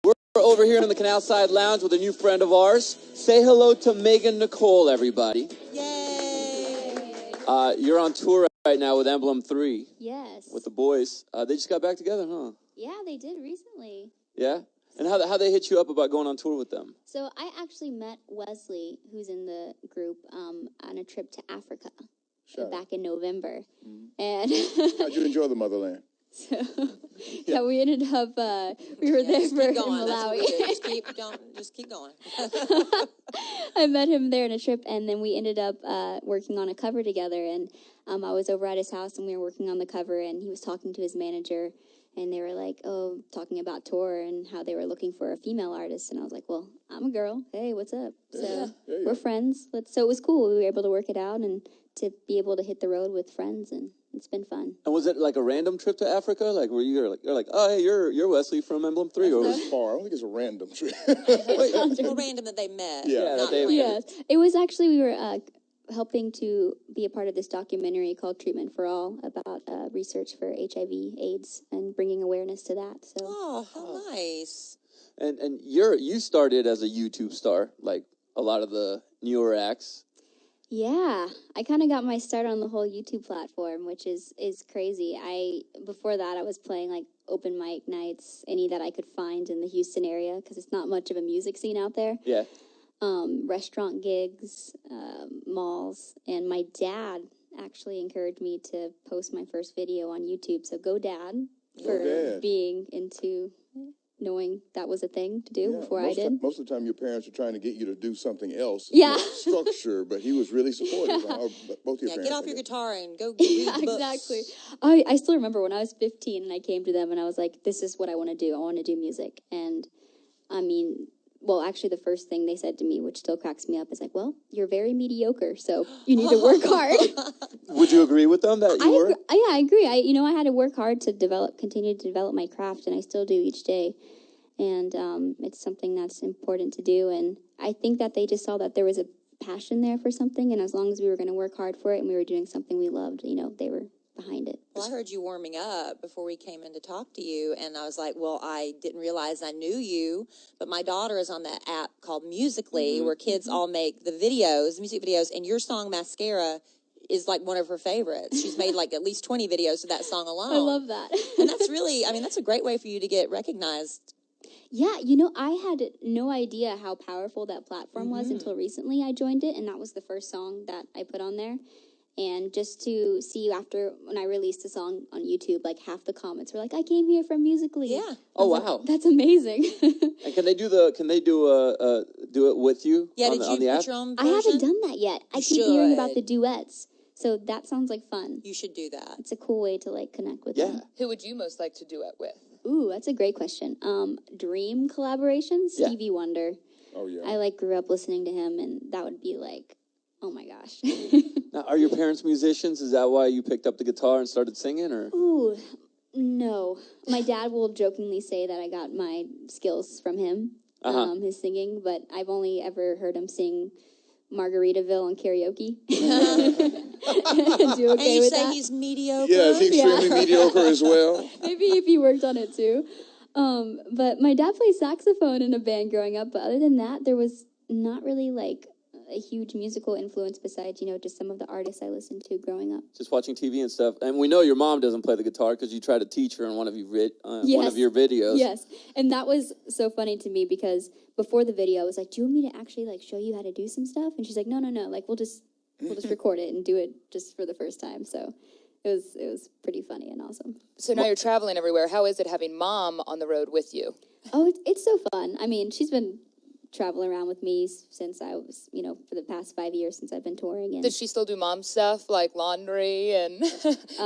We're over here in the Canal Side Lounge with a new friend of ours. Say hello to MeganNicole, everybody. Yay! You're on tour right now with Emblem 3. Yes. With the boys. They just got back together, huh? Yeah, they did recently. Yeah? And how they hit you up about going on tour with them? So I actually met Wesley, who's in the group, on a trip to Africa back in November. Mm-hmm. And how'd you enjoy the motherland? So, yeah, we ended up, we were there for Malawi. Just keep going. I met him there on a trip, and then we ended up working on a cover together, and I was over at his house, and we were working on the cover, and he was talking to his manager, and they were like, talking about tour and how they were looking for a female artist, and I was like, well, I'm a girl. Hey, what's up? So we're friends. So it was cool. We were able to work it out and to be able to hit the road with friends, and it's been fun. And was it like a random trip to Africa? Like, were you're like, oh, hey, you're Wesley from Emblem 3? Or was far. I don't think it's a random trip. Well, random that they met. Yeah, yes. It was actually, we were helping to be a part of this documentary called Treatment for All about research for HIV/AIDS and bringing awareness to that. So. Oh, how nice. And you started as a YouTube star, like a lot of the newer acts. Yeah, I kind of got my start on the whole YouTube platform, which is crazy. Before that, I was playing like open mic nights, any that I could find in the Houston area, because it's not much of a music scene out there. Yeah. Restaurant gigs, malls, and my dad actually encouraged me to post my first video on YouTube. So go Dad for being into knowing that was a thing to do before I did. Most of the time, your parents are trying to get you to do something else. Yeah. Structure, but he was really supportive. Both your parents. Get off your guitar and go read books. Exactly. I still remember when I was 15 and I came to them and I was like, this is what I want to do. I want to do music. And I mean, well, actually the first thing they said to me, which still cracks me up, is like, well, you're very mediocre, so you need to work hard. Would you agree with them that you were? Yeah, I agree. I had to work hard to continue to develop my craft, and I still do each day. And it's something that's important to do. And I think that they just saw that there was a passion there for something, and as long as we were going to work hard for it and we were doing something we loved, they were behind it. Well, I heard you warming up before we came in to talk to you, and I was like, well, I didn't realize I knew you, but my daughter is on that app called Musical.ly, where kids all make the music videos, and your song Mascara is like one of her favorites. She's made like at least 20 videos to that song alone. I love that. And that's really, that's a great way for you to get recognized. Yeah, I had no idea how powerful that platform was until recently I joined it, and that was the first song that I put on there. And just to see after when I released the song on YouTube, like half the comments were like, "I came here from Musical.ly." Yeah. Oh wow, that's amazing. And can they do it with you? Yeah. On the app? Put your own version? I haven't done that yet. I keep hearing about the duets, so that sounds like fun. You should do that. It's a cool way to like connect with them. Who would you most like to duet with? Ooh, that's a great question. Dream collaboration, Stevie Wonder. Oh yeah. I grew up listening to him, and that would be like, oh my gosh. Now, are your parents musicians? Is that why you picked up the guitar and started singing, or? Ooh, no. My dad will jokingly say that I got my skills from him, his singing, but I've only ever heard him sing Margaritaville on karaoke. Do okay and you with say that? he's mediocre? Yeah, is he extremely mediocre as well? Maybe if he worked on it too. But my dad played saxophone in a band growing up, but other than that, there was not really like a huge musical influence besides, just some of the artists I listened to growing up. Just watching TV and stuff. And we know your mom doesn't play the guitar because you tried to teach her in one of your videos. Yes, and that was so funny to me because before the video, I was like, "Do you want me to actually show you how to do some stuff?" And she's like, "No. Like we'll just record it and do it just for the first time." So it was pretty funny and awesome. So now you're traveling everywhere. How is it having Mom on the road with you? Oh, it's so fun. I mean, she's been traveling around with me since I was, for the past 5 years since I've been touring. And does she still do mom stuff like laundry and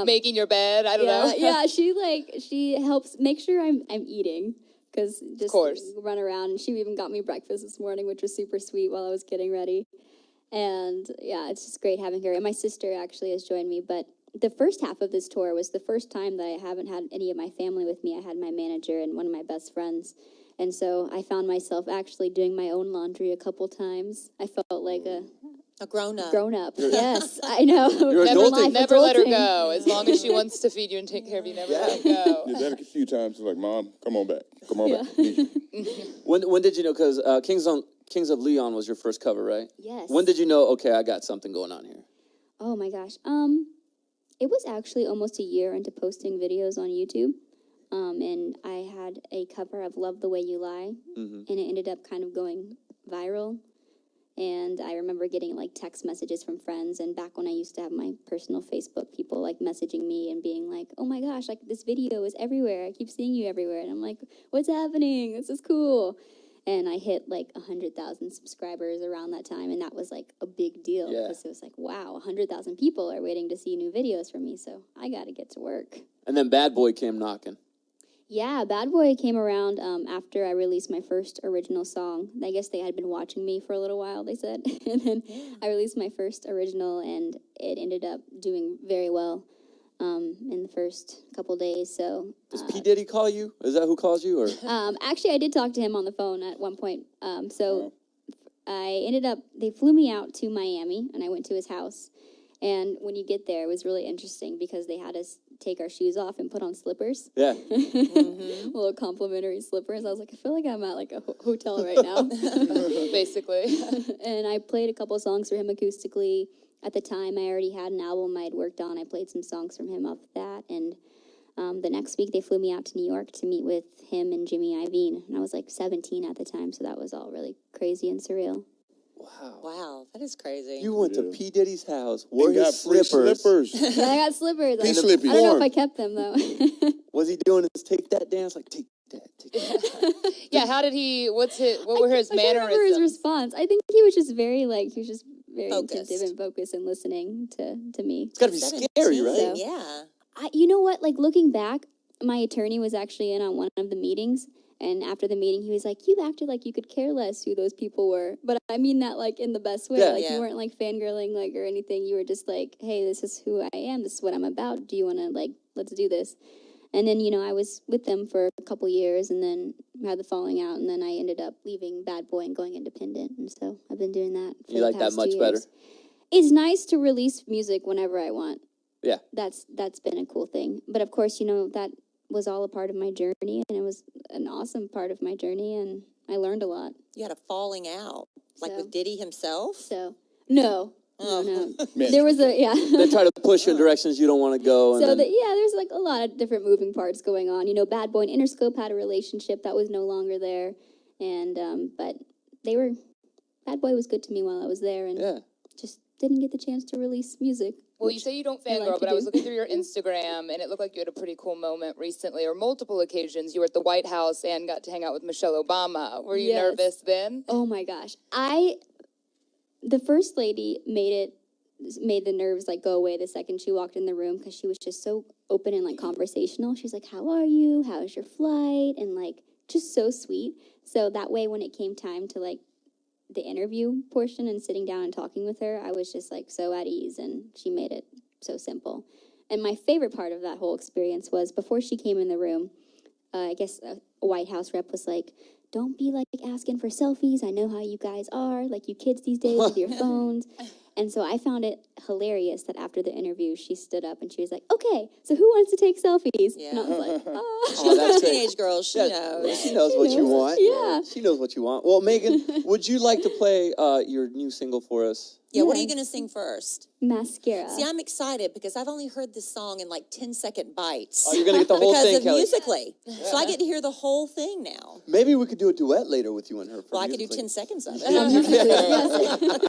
making your bed? I don't know. Yeah, she helps make sure I'm eating because just run around. And she even got me breakfast this morning, which was super sweet while I was getting ready. And yeah, it's just great having her. And my sister actually has joined me. But the first half of this tour was the first time that I haven't had any of my family with me. I had my manager and one of my best friends. And so I found myself actually doing my own laundry a couple times. I felt like a A grown up. Grown up. Yes, I know. You're Never, adulting. never let her Adulting. go. As long as she wants to feed you and take care of you, never let her go. Did that a few times. It's like, Mom, come on back. Come on back. When did you know? Because Kings of Leon was your first cover, right? Yes. When did you know? Okay, I got something going on here. Oh my gosh. It was actually almost a year into posting videos on YouTube. And I had a cover of Love the Way You Lie, and it ended up kind of going viral. And I remember getting like text messages from friends, and back when I used to have my personal Facebook, people like messaging me and being like, "Oh my gosh, like this video is everywhere. I keep seeing you everywhere." And I'm like, "What's happening? This is cool." And I hit like 100,000 subscribers around that time, and that was like a big deal because it was like, wow, 100,000 people are waiting to see new videos from me, so I got to get to work. And then Bad Boy came knocking. Yeah, Bad Boy came around after I released my first original song. I guess they had been watching me for a little while, they said. And then I released my first original, and it ended up doing very well in the first couple days. So Does P. Diddy call you? Is that who calls you? Or actually, I did talk to him on the phone at one point. So I ended up, they flew me out to Miami, and I went to his house. And when you get there, it was really interesting because they had us take our shoes off and put on slippers. Yeah. Little complimentary slippers. I was like, I feel like I'm at like a hotel right now. Basically. And I played a couple of songs for him acoustically. At the time, I already had an album I had worked on. I played some songs from him off that. And the next week, they flew me out to New York to meet with him and Jimmy Iovine. And I was like 17 at the time, so that was all really crazy and surreal. Wow. Wow, that is crazy. You went to P. Diddy's house, wore And got his free slippers. Yeah, I got slippers. Pea I slippers. don't know if I kept them, though. Was he doing his take that dance? Like, take that, take that. Yeah, how did he, what were his I can't remember his mannerisms? response. I think he was just very, very Focused. attentive and focused and listening to me. It's got to be scary, right? So- Yeah. You know what? Like, looking back, my attorney was actually in on one of the meetings, and after the meeting, he was like, "You acted like you could care less who those people were." But I mean that, like, in the best way. Yeah. Like, Yeah. you weren't, like, fangirling, like, or anything. You were just like, "Hey, this is who I am. This is what I'm about. Do you want to, like, let's do this?" And then, I was with them for a couple years, and then had the falling out, and then I ended up leaving Bad Boy and going independent. And so I've been doing that for You the like that past much 2 better? years. It's nice to release music whenever I want. Yeah. That's been a cool thing. But of course, that was all a part of my journey, and it was an awesome part of my journey, and I learned a lot. You had a falling out, like So- with Diddy himself. So no. Man. There was They try to push you in directions you don't want to go. And So then, there's like a lot of different moving parts going on. Bad Boy and Interscope had a relationship that was no longer there, and but Bad Boy was good to me while I was there, and just didn't get the chance to release music. Well, you say you don't I like fangirl, to but I was do. looking through your Instagram, and it looked like you had a pretty cool moment recently, or multiple occasions. You were at the White House and got to hang out with Michelle Obama. Were you Yes. nervous then? Oh my gosh. The first lady made the nerves like go away the second she walked in the room, because she was just so open and like conversational. She's like, "How are you? How's your flight?" And like just so sweet. So that way when it came time to like the interview portion and sitting down and talking with her, I was just like so at ease, and she made it so simple. And my favorite part of that whole experience was before she came in the room, I guess a White House rep was like, "Don't be like asking for selfies. I know how you guys are, like you kids these days with your phones." And so I found it hilarious that after the interview, she stood up and she was like, "Okay, so who wants to take selfies?" Yeah. And I was like, "Oh." She's that's a great. teenage girl. She knows. She knows what you knows. want. Yeah. She knows what you want. Well, Megan, would you like to play your new single for us? Yeah, what are Yeah. you going to sing first? Mascara. See, I'm excited because I've only heard this song in like 10-second bites. Oh, you're going to get the whole because thing, of Kelly. Musically. So I get to hear the whole thing now. Maybe we could do a duet later with you and her. For Well, I could do Musical.ly. 10 seconds of it. Yes.